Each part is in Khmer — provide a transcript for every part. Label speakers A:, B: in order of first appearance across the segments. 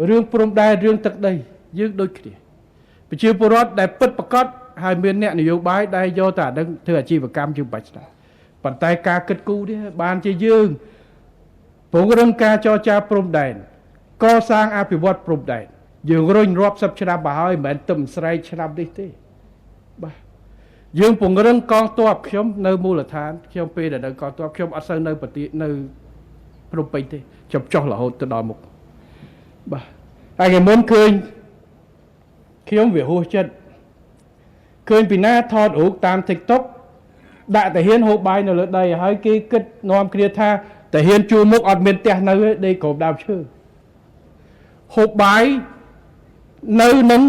A: រឿងព្រំដែនរឿងទឹកដីយើងដូចគ្នាប្រជាពលរដ្ឋដែលពិតប្រាកដហើយមានអ្នកនយោបាយដែលយកតែដឹងធ្វើអាជីវកម្មយើងបាច់ស្ដាប់ប៉ុន្តែការគិតគូរនេះបានជាយើងពង្រឹងការចរចាព្រំដែនកសាងអភិវឌ្ឍព្រំដែនយើងរុញរាប់សិបឆ្នាំមកហើយមិនមែនទឹមស្រែកឆ្នាំនេះទេបាទយើងពង្រឹងកងទ័ពខ្ញុំនៅមូលដ្ឋានខ្ញុំពេលដែលនៅកងទ័ពខ្ញុំអត់សូវនៅប្រទេសនៅភ្នំពេញទេខ្ញុំចុះរហូតទៅដល់មុខបាទហើយគេមុនឃើញខ្ញុំវាហួសចិត្តឃើញពីណាថតរូបតាម TikTok ដាក់តាហ៊ានហូបបាយនៅលើដីហើយគេគិតនាំគ្នាថាតាហ៊ានជួលមុខអត់មានផ្ទះនៅទេដេកក្រោមដើមឈើហូបបាយនៅនឹង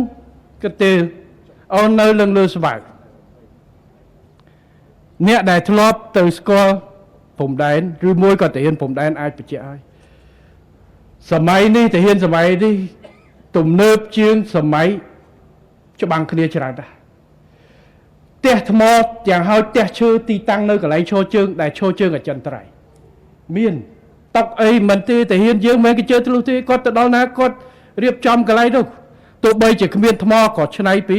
A: កាទេអូននៅលើស្វាយអ្នកដែលធ្លាប់ទៅស្គាល់ព្រំដែនឬមួយក៏តាហ៊ានព្រំដែនអាចបញ្ជាក់ឲ្យសម័យនេះតាហ៊ានសម័យនេះទំនើបជាងសម័យច្បាំងគ្នាច្រើនដែរផ្ទះថ្មទាំងហើយផ្ទះឈើទីតាំងនៅកន្លែងឈរជើងដែលឈរជើងអចិន្ត្រៃយ៍មានតុកអីមិនទេតាហ៊ានយើងមិនគេជឿធ្លុះទេគាត់ទៅដល់ណាគាត់រៀបចំកន្លែងនោះទោះបីជាគ្មានថ្មក៏ឆ្នៃពី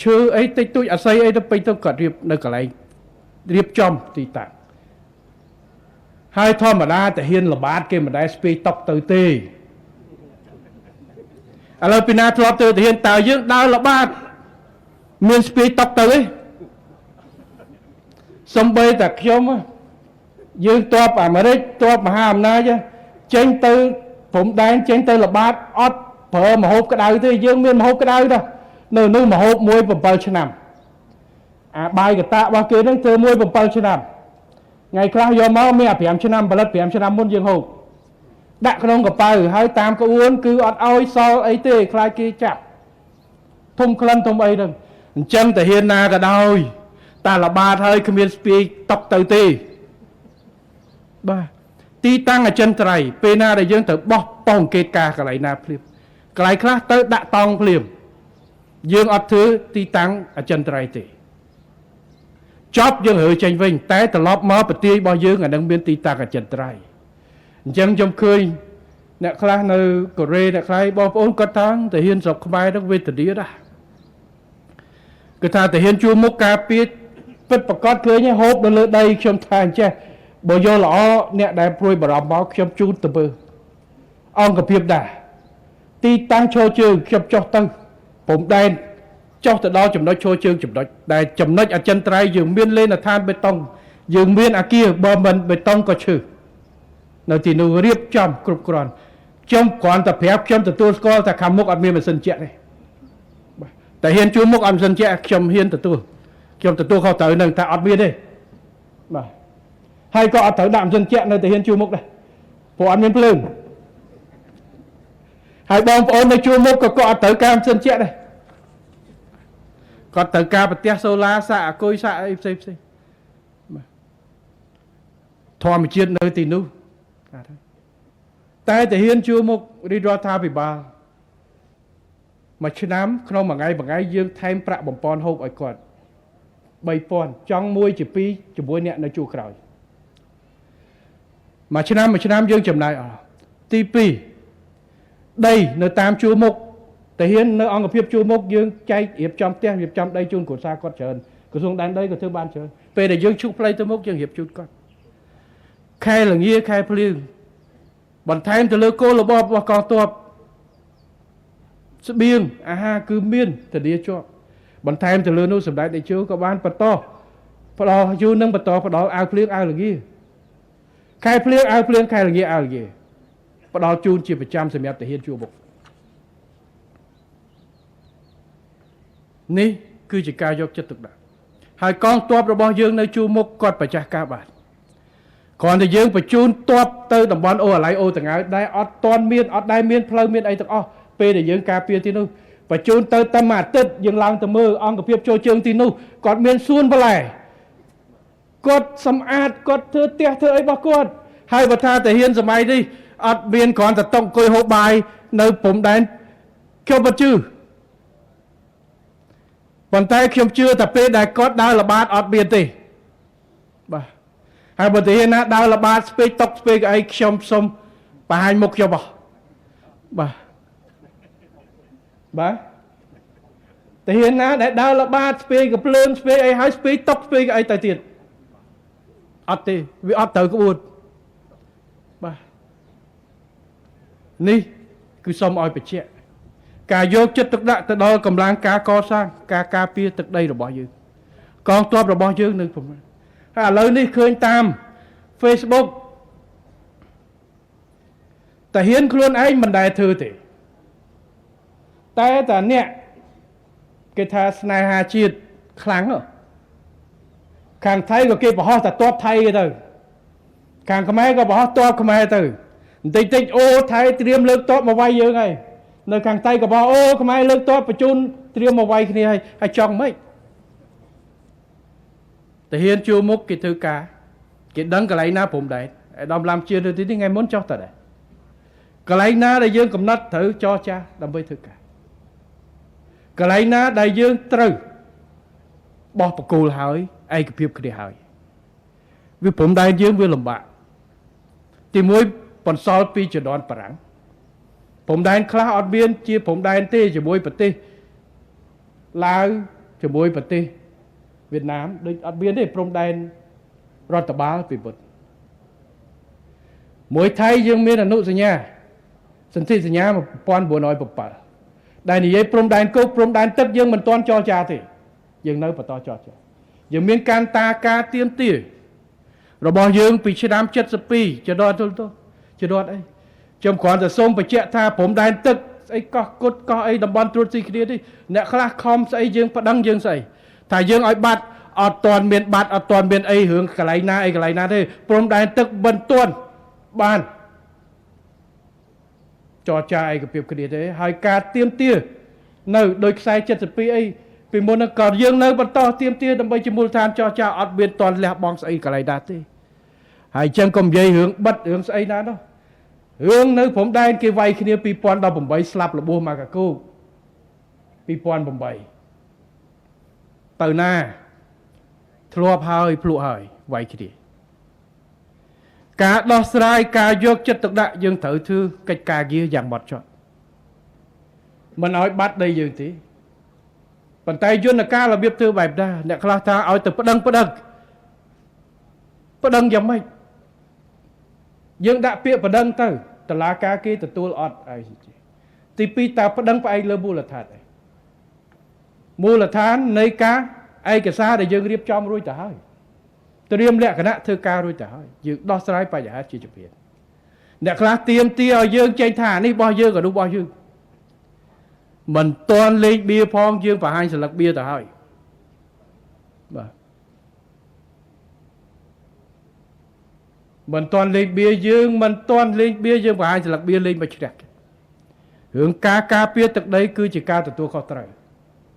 A: ឈើអីតិចតួចអាស័យអីទៅពេញទៅគាត់រៀបនៅកន្លែងរៀបចំទីតាំងហើយធម្មតាតាហ៊ានល្បាតគេមិនដែលស្ពាយតុកទៅទេឥឡូវពីណាធ្លាប់ទៅតាហ៊ានតើយើងដើរល្បាតមានស្ពាយតុកទៅទេសំបីតែខ្ញុំយើងតបអាមេរិកតបមហាអំណាចចេញទៅព្រំដែនចេញទៅល្បាតអត់ប្រើមហូបក្តៅទេយើងមានមហូបក្តៅដែរនៅនោះមហូបមួយ7ឆ្នាំអាបាយកតារបស់គេនឹងធ្វើមួយ7ឆ្នាំថ្ងៃខ្លះយកមកមាន5ឆ្នាំផលិត5ឆ្នាំមុនយើងហូបដាក់ក្នុងកប៉ៅហើយតាមក្បួនគឺអត់ឲ្យសល់អីទេខ្លាចគេចាប់ធំក្លិនធំអីហ្នឹងអញ្ចឹងតាហ៊ានណាក៏ដោយតែល្បាតហើយគ្មានស្ពាយតុកទៅទេបាទទីតាំងអចិន្ត្រៃយ៍ពេលណាដែលយើងទៅបោះប៉ោងអង្កេតការកន្លែងណាភ្លាមកន្លែងខ្លះទៅដាក់តង់ភ្លាមយើងអត់ធ្វើទីតាំងអចិន្ត្រៃយ៍ទេចប់យើងរើចេញវិញតែត្រឡប់មកប្រទេសរបស់យើងអានឹងមានទីតាំងអចិន្ត្រៃយ៍អញ្ចឹងខ្ញុំឃើញអ្នកខ្លះនៅកូរ៉េអ្នកខ្លះបងប្អូនគាត់ថាតាហ៊ានស្រុកខ្មែរនឹងវេទនាដែរគឺថាតាហ៊ានជួមុខការពារពិតប្រកបឃើញហូបនៅលើដីខ្ញុំថាអញ្ចេះបើយកល្អអ្នកដែលព្រួយបារម្ភមកខ្ញុំជូនទៅមើលអង្គភាពដែរទីតាំងឈរជើងខ្ញុំចុះទៅព្រំដែនចុះទៅដល់ចំណុចឈរជើងចំណុចដែលចំណុចអចិន្ត្រៃយ៍យើងមានលេនដ្ឋានបេតុងយើងមានអាគារបើមិនបេតុងក៏ឈើនៅទីនោះរៀបចំគ្រប់គ្រាន់ខ្ញុំគ្រាន់តែប្រាប់ខ្ញុំទទួលស្គាល់ថាខាងមុខអត់មានម៉ាស៊ីនជែកទេបាទតែហ៊ានជួមុខអត់ម៉ាស៊ីនជែកខ្ញុំហ៊ានទទួលខ្ញុំទទួលខុសត្រូវនឹងថាអត់មានទេបាទហើយក៏អត់ត្រូវដាក់ម៉ាស៊ីនជែកនៅតែហ៊ានជួមុខដែរព្រោះអត់មានភ្លើងហើយបងប្អូននៅជួមុខក៏អត់ត្រូវការម៉ាស៊ីនជែកដែរគាត់ត្រូវការប្រទេសសូឡាសាក់អគុយសាក់អីផ្សេងបាទធម្មជាតិនៅទីនោះតែតាហ៊ានជួមុខរាជរដ្ឋាភិបាលមួយឆ្នាំក្នុងមួយថ្ងៃយើងថែមប្រាក់បំពន់ហូបឲ្យគាត់3000ចង់មួយជា2ជាមួយអ្នកនៅជួរក្រោយមួយឆ្នាំយើងចំណាយអស់ទី2ដីនៅតាមជួរមុខតាហ៊ាននៅអង្គភាពជួរមុខយើងចែករៀបចំផ្ទះរៀបចំដីជូនគ្រួសារគាត់ច្រើនក្រសួងដែនដីក៏ធ្វើបានច្រើនពេលដែលយើងឈូសផ្លូវទៅមុខយើងរៀបជូនគាត់ខែល្ងាខែភ្លៀងបន្ថែមទៅលើគោលរបបរបស់កងទ័ពស្បៀងអាហារគឺមានធានាជាប់បន្ថែមទៅលើនោះសម្ដេចតេជោក៏បានបន្តផ្ដល់យូរនឹងបន្តផ្ដល់អាវភ្លៀងអាវល្ងាខែភ្លៀងអាវភ្លៀងខែល្ងាអាវល្ងាផ្ដល់ជូនជាប្រចាំសម្រាប់ទាហានជួរមុខនេះគឺជាការយកចិត្តទុកដាក់ហើយកងទ័ពរបស់យើងនៅជួរមុខគាត់ប្រចាស់ការបានគ្រាន់តែយើងបញ្ជូនទ័ពទៅតំបន់អូអាឡៃអូតង្កើដែលអត់ទាន់មានអត់ដែលមានផ្លូវមានអីទាំងអស់ពេលដែលយើងការពារទីនោះបញ្ជូនទៅតែមួយអាទិត្យយើងឡើងទៅមើលអង្គភាពចូលជើងទីនោះគាត់មានសួនបន្លែគាត់សម្អាតគាត់ធ្វើផ្ទះធ្វើអីរបស់គាត់ហើយបើថាតាហ៊ានសម័យនេះអត់មានគ្រាន់តែតុកអង្គុយហូបបាយនៅព្រំដែនខ្ញុំមិនជឿប៉ុន្តែខ្ញុំជឿតែពេលដែលគាត់ដើរល្បាតអត់មានទេបាទហើយបើតាហ៊ានណាដើរល្បាតស្ពេកតុកស្ពេកអីខ្ញុំសុំបង្ហាញមុខខ្ញុំអស់ បាទតែហ៊ានណាដែលដើរល្បាតស្ពេកភ្លើងស្ពេកអីហើយស្ពេកຕົកស្ពេកអីទៅទៀតអត់ទេវាអត់ត្រូវក្បួនបាទនេះគឺសូមឲ្យបញ្ជាក់ការយកចិត្តទុកដាក់ទៅដល់កម្លាំងការកសាងការការពារទឹកដីរបស់យើងកងទ័ពរបស់យើងនៅព្រំហើយឥឡូវនេះឃើញតាម Facebook តែហ៊ានខ្លួនឯងមិនដែលធ្វើទេតែតាអ្នកគេថាស្នេហាជាតិខ្លាំងខាងថៃក៏គេបរោះតែទ័ពថៃទៅខាងខ្មែរក៏បរោះទ័ពខ្មែរទៅបន្តិចតិចអូថៃត្រៀមលើកទ័ពមកវាយយើងហើយនៅខាងថៃក៏បរោះអូខ្មែរលើកទ័ពបញ្ជូនត្រៀមមកវាយគ្នាហើយចង់ម៉េចតែហ៊ានជួមុខគេធ្វើការគេដឹងកន្លែងណាព្រំដែនអាដាមឡាំជាទៅទីនេះថ្ងៃមុនចោះតើដែរកន្លែងណាដែលយើងកំណត់ត្រូវចរចាដើម្បីធ្វើការកន្លែងណាដែលយើងត្រូវបោះបកគោលហើយឯកភាពគ្នាហើយវាព្រំដែនយើងវាលំបាកទីមួយបន្សល់ពីជំនាន់បារាំងព្រំដែនខ្លះអត់មានជាព្រំដែនទេជាមួយប្រទេសឡាវជាមួយប្រទេសវៀតណាមដូចអត់មានទេព្រំដែនរដ្ឋបាលពីពុតមួយថៃយើងមានអនុសញ្ញាសន្ធិសញ្ញា1907ដែលនិយាយព្រំដែនគោកព្រំដែនទឹកយើងមិនទាន់ចរចាទេយើងនៅបន្តចរចាយើងមានការការទៀមទារបស់យើងពីឆ្នាំ72ចដទល់ទៅចដអីខ្ញុំគ្រាន់តែសូមបញ្ជាក់ថាព្រំដែនទឹកស្អីកោះគុតកោះអីតំបន់ត្រួតស៊ីគ្នានេះអ្នកខ្លះខំស្អីយើងប្តឹងយើងស្អីថាយើងឲ្យបាត់អត់ទាន់មានបាត់អត់ទាន់មានអីរឿងកន្លែងណាអីកន្លែងណាទេព្រំដែនទឹកមិនទាន់បានចរចាឯកភាពគ្នាទេហើយការទៀមទានៅដោយខ្សែ72អីពីមុនហ្នឹងក៏យើងនៅបន្តទៀមទាដើម្បីជាមូលដ្ឋានចរចាអត់មានទាន់លះបង់ស្អីកន្លែងណាទេហើយអញ្ចឹងកុំនិយាយរឿងបិទរឿងស្អីណានោះរឿងនៅព្រំដែនគេវាយគ្នា2018ស្លាប់របួសមកកាគោ2008ទៅណាធ្លាប់ហើយភ្លក់ហើយវាយគ្នាការដោះស្រាយការយកចិត្តទុកដាក់យើងត្រូវធ្វើកិច្ចការងារយ៉ាងម៉ត់ចត់មិនឲ្យបាត់ដីយើងទេប៉ុន្តែយន្តការរបៀបធ្វើបែបណាអ្នកខ្លះថាឲ្យទៅប្តឹងយ៉ាងម៉េចយើងដាក់ពាក្យប្តឹងទៅតុលាការគេទទួលអត់ ICJ ទី2តើប្តឹងផ្អែកលើមូលដ្ឋានអីមូលដ្ឋាននៃការឯកសារដែលយើងរៀបចំរួចទៅហើយត្រៀមលក្ខណៈធ្វើការរួចទៅហើយយើងដោះស្រាយបញ្ហាជាជំហានអ្នកខ្លះទៀមទាឲ្យយើងចេញថានេះរបស់យើងក៏នោះរបស់យើងមិនទាន់លេងបៀផងយើងបង្ហាញស្លឹកបៀទៅហើយបាទមិនទាន់លេងបៀយើងមិនទាន់លេងបៀយើងបង្ហាញស្លឹកបៀលេងមកជ្រះរឿងការការពារទឹកដីគឺជាការទទួលខុសត្រូវ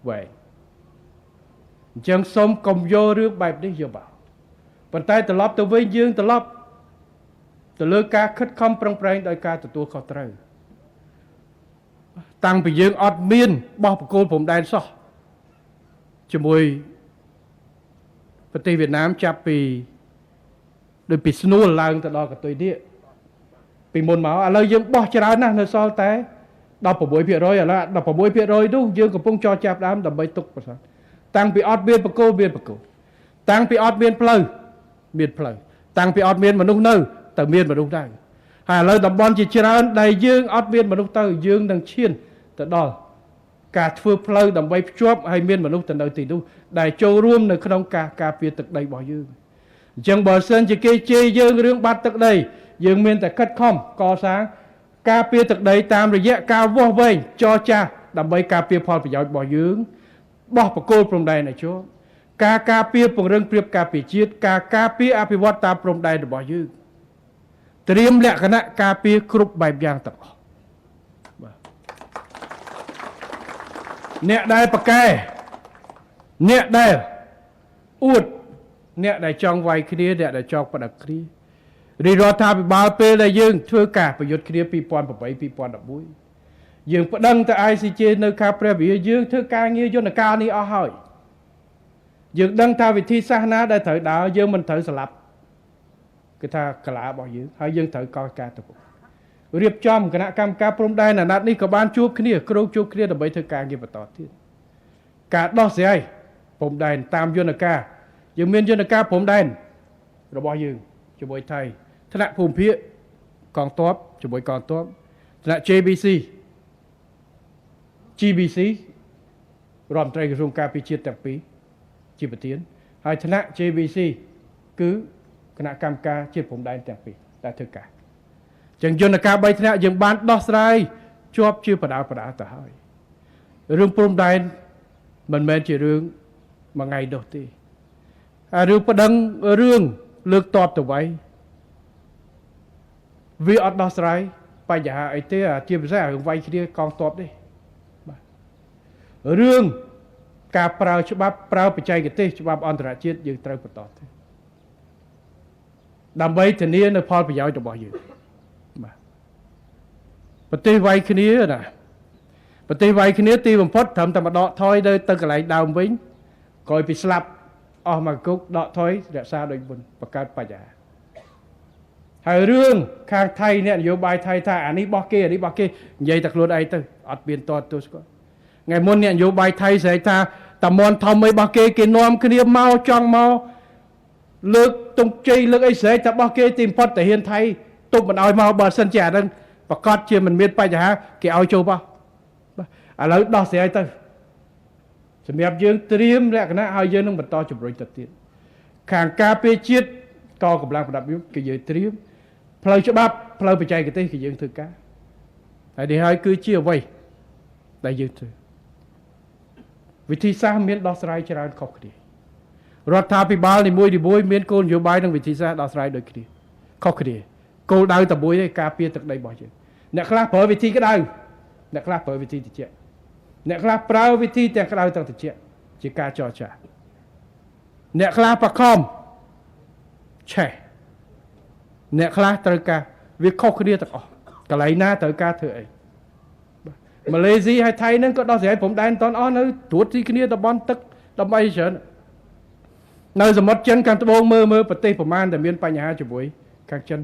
A: វែងអញ្ចឹងសូមកុំយករឿងបែបនេះយកមកប៉ុន្តែត្រឡប់ទៅវិញយើងត្រឡប់ទៅលើការខិតខំប្រឹងប្រែងដោយការទទួលខុសត្រូវតាំងពីយើងអត់មានបោះបកគោលព្រំដែនសោះជាមួយប្រទេសវៀតណាមចាប់ពីដោយពីស្នួលឡើងទៅដល់កតុយនេះពីមុនមកឥឡូវយើងបោះច្រើនណាស់នៅសល់តែ 16% ឥឡូវ 16% នោះយើងកំពុងចរចាដើមដើម្បីទុកប្រសាទតាំងពីអត់មានបកគោលមានបកគោលតាំងពីអត់មានផ្លូវមានផ្លូវតាំងពីអត់មានមនុស្សនៅទៅមានមនុស្សដែរហើយឥឡូវតំបន់ជាច្រើនដែលយើងអត់មានមនុស្សទៅយើងនឹងឈានទៅដល់ការធ្វើផ្លូវដើម្បីភ្ជាប់ឲ្យមានមនុស្សទៅនៅទីនោះដែលចូលរួមនៅក្នុងការការពារទឹកដីរបស់យើងអញ្ចឹងបើសិនជាគេជេរយើងរឿងបាត់ទឹកដីយើងមានតែខិតខំកសាងការពារទឹកដីតាមរយៈការវាស់វែងចរចាដើម្បីការពារផលប្រយោជន៍របស់យើងបោះបកគោលព្រំដែនឲ្យជាប់ការការពារពង្រឹងព្រៀបការពារជាតិការការពារអភិវឌ្ឍតាមព្រំដែនរបស់យើងត្រៀមលក្ខណៈការពារគ្រប់បែបយ៉ាងទាំងអស់បាទអ្នកដែលប្រកែអ្នកដែលអួតអ្នកដែលចង់វាយគ្នាអ្នកដែលចង់ផ្ដាច់គ្នារាជរដ្ឋាភិបាលពេលដែលយើងធ្វើការប្រយុទ្ធគ្នា2008 2011យើងប្តឹងទៅ ICJ នៅខេត្តព្រះវិហារយើងធ្វើការងារយន្តការនេះអស់ហើយយើងដឹងថាវិធីសាស្ត្រណាដែលត្រូវដើរយើងមិនត្រូវស្លាប់គឺថាកលារបស់យើងហើយយើងត្រូវកោតការទៅ រៀបចំគណៈកម្មការព្រំដែនអាណត្តិនេះក៏បានជួបគ្នាគ្រោងជួបគ្នាដើម្បីធ្វើការងារបន្តទៀតការដោះស្រាយព្រំដែនតាមយន្តការយើងមានយន្តការព្រំដែនរបស់យើងជាមួយថៃថ្នាក់ភូមិភាគកងទ័ពជាមួយកងទ័ពថ្នាក់ JBC GBC រដ្ឋមន្ត្រីក្រសួងការពារជាតិទាំងពីរជាប្រធានហើយថ្នាក់ JBC គឺគណៈកម្មការជាតិព្រំដែនទាំងពីរដែលធ្វើការចឹងយន្តការ3ថ្នាក់យើងបានដោះស្រាយជាប់ជាបដាទៅហើយរឿងព្រំដែនមិនមែនជារឿងមួយថ្ងៃនោះទេហើយរឿងប្តឹងរឿងលើកតបទៅໄວវាអត់ដោះស្រាយបញ្ហាអីទេជាពិសេសរឿងវាយគ្នាកងទ័ពទេបាទរឿងការប្រើច្បាប់ប្រើបច្ចេកទេសច្បាប់អន្តរជាតិយើងត្រូវបន្តទៅដើម្បីធានានៅផលប្រយោជន៍របស់យើងបាទប្រទេសវាយគ្នាណាប្រទេសវាយគ្នាទីបំផុតត្រឹមតែមកដកថយទៅកន្លែងដើមវិញក្រោយពីស្លាប់អស់មកគុកដកថយរក្សាដោយមុនបង្កើតបញ្ហាហើយរឿងខាងថៃអ្នកនយោបាយថៃថាអានេះបោះគេអានេះបោះគេនិយាយតែខ្លួនឯងទៅអត់មានតតទស្សគាត់ថ្ងៃមុនអ្នកនយោបាយថៃស្រែកថាតាមន់ធំអីបោះគេនាំគ្នាមកចង់មកលើកទង់ជ័យលើកអីស្រែកថាបោះគេទីបំផុតតាហ៊ានថៃទប់មិនឲ្យមកបើសិនជាអានឹងប្រកាសជាមិនមានបញ្ហាគេឲ្យចូលបោះឥឡូវដោះស្រាយទៅសម្រាប់យើងត្រៀមលក្ខណៈហើយយើងនឹងបន្តជំរុញទៅទៀតខាងការពារជាតិកងកម្លាំងប្រដាប់យុទ្ធគឺយើងត្រៀមផ្លូវច្បាប់ផ្លូវបច្ចេកទេសគឺយើងធ្វើការហើយនេះហើយគឺជាអ្វីដែលយើងធ្វើវិធីសាស្ត្រមានដោះស្រាយច្រើនខុសគ្នារដ្ឋាភិបាលនីមួយៗមានគោលនយោបាយនិងវិធីសាស្ត្រដោះស្រាយដូចគ្នាខុសគ្នាគោលដៅតែមួយទេការពារទឹកដីរបស់យើងអ្នកខ្លះប្រើវិធីក្តៅអ្នកខ្លះប្រើវិធីត្រជាក់អ្នកខ្លះប្រើវិធីទាំងក្តៅទាំងត្រជាក់ជាការចរចាអ្នកខ្លះបខំឆេះអ្នកខ្លះត្រូវការវាខុសគ្នាទាំងអស់កន្លែងណាត្រូវការធ្វើអីម៉ាឡេស៊ីហើយថៃហ្នឹងក៏ដោះស្រាយព្រំដែនតនអស់នៅត្រួតទីគ្នាតំបន់ទឹកដើម្បីច្រើននៅសមុទ្រចិនខាងត្បូងមើលប្រទេសប្រមាណតែមានបញ្ហាជាមួយខាងចិន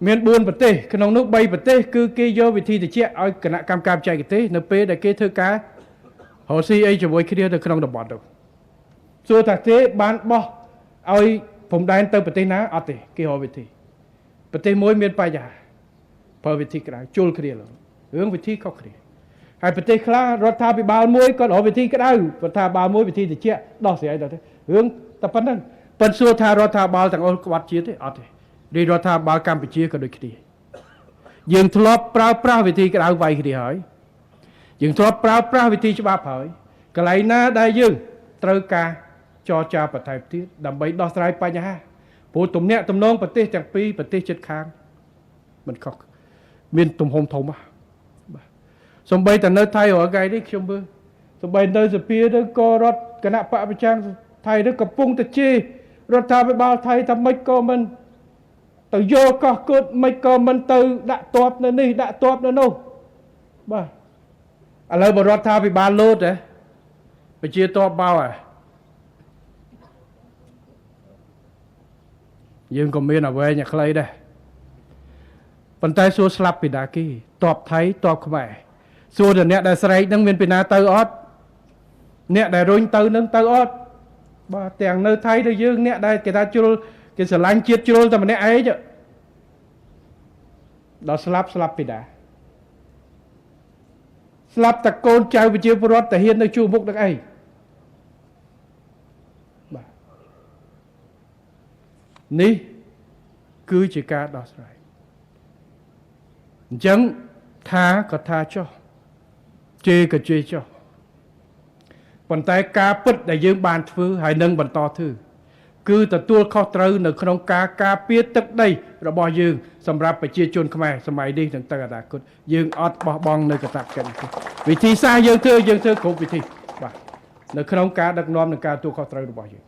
A: មាន4ប្រទេសក្នុងនោះ3ប្រទេសគឺគេយកវិធីត្រជាក់ឲ្យគណៈកម្មការបច្ចេកទេសនៅពេលដែលគេធ្វើការរកស៊ីអីជាមួយគ្នានៅក្នុងតំបន់នោះសួរថាទេបានបោះឲ្យព្រំដែនទៅប្រទេសណាអត់ទេគេរកវិធីប្រទេសមួយមានបញ្ហាប្រើវិធីក្តៅជុលគ្នារឿងវិធីខុសគ្នាហើយប្រទេសខ្លះរដ្ឋាភិបាលមួយក៏រកវិធីក្តៅរដ្ឋាភិបាលមួយវិធីត្រជាក់ដោះស្រាយទៅរឿងតែប៉ុណ្្នឹងប៉ុន្តែសួរថារដ្ឋាភិបាលទាំងអស់ក្បត់ជាតិទេអត់ទេរាជរដ្ឋាភិបាលកម្ពុជាក៏ដូចគ្នាយើងធ្លាប់ប្រើប្រាស់វិធីក្តៅវាយគ្នាហើយយើងធ្លាប់ប្រើប្រាស់វិធីច្បាប់ហើយកន្លែងណាដែលយើងត្រូវការចរចាបន្ថែមទៀតដើម្បីដោះស្រាយបញ្ហាព្រោះទំនាក់ទំនងប្រទេសទាំងពីរប្រទេសជិតខាងមិនខុសមានទំហំធំបាទសំបីតែនៅថៃរាល់ថ្ងៃនេះខ្ញុំមើលសំបីនៅសភាឬក៏រដ្ឋគណៈបកប្រជាថៃឬកំពុងតែជេររដ្ឋាភិបាលថៃថាម៉េចក៏មិនទៅយកកោះគុតមិនក៏មិនទៅដាក់ទ័ពនៅនេះដាក់ទ័ពនៅនោះបាទឥឡូវបរដ្ឋាភិបាលលោតប្រជាទ័ពបោយើងក៏មានអ្វីញ៉ាខ្លីដែរប៉ុន្តែសួរស្លាប់ពីណាគេទ័ពថៃទ័ពខ្មែរសួរតែអ្នកដែលស្រែកនឹងមានពីណាទៅអត់អ្នកដែលរុញទៅនឹងទៅអត់បាទទាំងនៅថៃទៅយើងអ្នកដែលគេថាជ្រុលគេស្រឡាញ់ជាតិជ្រុលតែម្នាក់ឯងដល់ស្លាប់ពីណាស្លាប់តែកូនចៅប្រជាពលរដ្ឋតែហ៊ាននៅជួរមុខនឹងអីបាទនេះគឺជាការដោះស្រាយអញ្ចឹងថាក៏ថាចុះជេរក៏ជេរចុះប៉ុន្តែការពិតដែលយើងបានធ្វើហើយនឹងបន្តធ្វើគឺទទួលខុសត្រូវនៅក្នុងការការពារទឹកដីរបស់យើងសម្រាប់ប្រជាជនខ្មែរសម័យនេះនិងទៅអនាគតយើងអត់បោះបង់នៅកាតព្វកិច្ចនេះវិធីសាស្ត្រយើងធ្វើគ្រប់វិធីបាទនៅក្នុងការដឹកនាំនិងការទទួលខុសត្រូវរបស់យើង